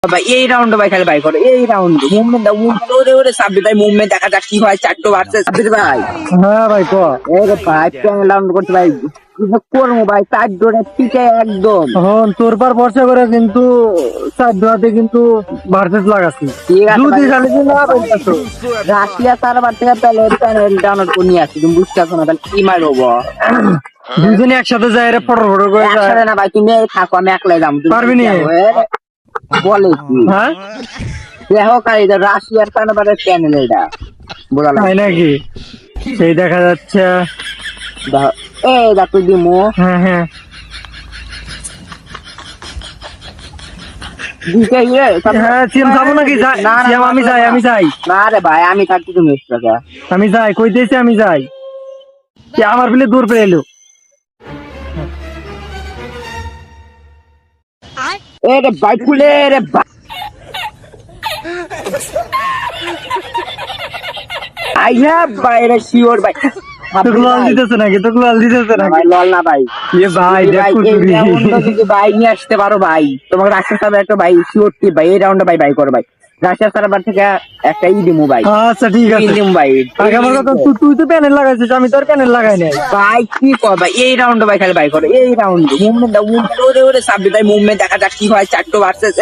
ভাই এই রাউন্ড ভাই খালি ভাই করো এই রাউন্ড মুভমেন্ট দাও মুভমেন্ট ওরে ওরে সাব্বির ভাই মুভমেন্ট দেখা যাক কি হয় চারটো ভার্সেস সাব্বির ভাই। হ্যাঁ ভাই ক এই রে ভাই প্যাং রাউন্ড করতে ভাই করবো ভাই চার ডোরে পিকে একদম এখন তোর পর ভরসা করে কিন্তু চার দোয়াতে কিন্তু ভার্সেস লাগাচ্ছি ঠিক আছে যদি ভাই। খালি যে না বলতো রাশিয়া সার্ভার থেকে তাহলে প্যানেল ডাউনলোড করে নিয়ে আসছি তুমি বুঝতে পারছো না তাহলে কি মারবো দুজনে একসাথে যায় রে ফটো ফটো করে যায় একসাথে না ভাই তুমি থাকো আমি একলাই যাবো তুমি পারবি নি? বলে কি হ্যাঁ দেখো কারি রাশিয়ার সার্ভারের প্যানেল এটা বোঝা তাই নাকি সেই দেখা যাচ্ছে দেখো এই দেখো দিমু হ্যাঁ হ্যাঁ হ্যাঁ সিএম যাবো নাকি সিএম আমি যাই আমি যাই না রে ভাই আমি থাকছি তুমি আমি যাই কইতেছি আমি যাই আমার পেলে দূর পেয়ে এলো এ রে ভাই ফুলে রে ভাই আইয়া বাইরে শিওর ভাই তোকে লাল দিতেছে নাকি তোকে লাল দিতেছে ভাই নাকি লল না ভাই এ ভাই ভাই দেখো এই তুমি রাউন্ডটা যদি ভাই নিয়ে আসতে পারো ভাই তোমাকে রাশিয়া সার্ভার একটা ভাই শিওর টিপ ভাই এই রাউন্ডে ভাই ভাই করো ভাই রাশিয়া সার্ভার থেকে একটা দিমু ভাই আচ্ছা ঠিক আছে দিমু ভাই আগে আমার কথা তুই তো প্যানেল লাগাইছিস আমি তো আর প্যানেল লাগাই নাই ভাই কি কর ভাই এই রাউন্ডে ভাই খালি ভাই করো এই রাউন্ড মুভমেন্ট দাও মুভমেন্ট ওরে ওরে সাব্বির ভাই মুভমেন্ট দেখা যাক কি হয় চারটো ভার্সেস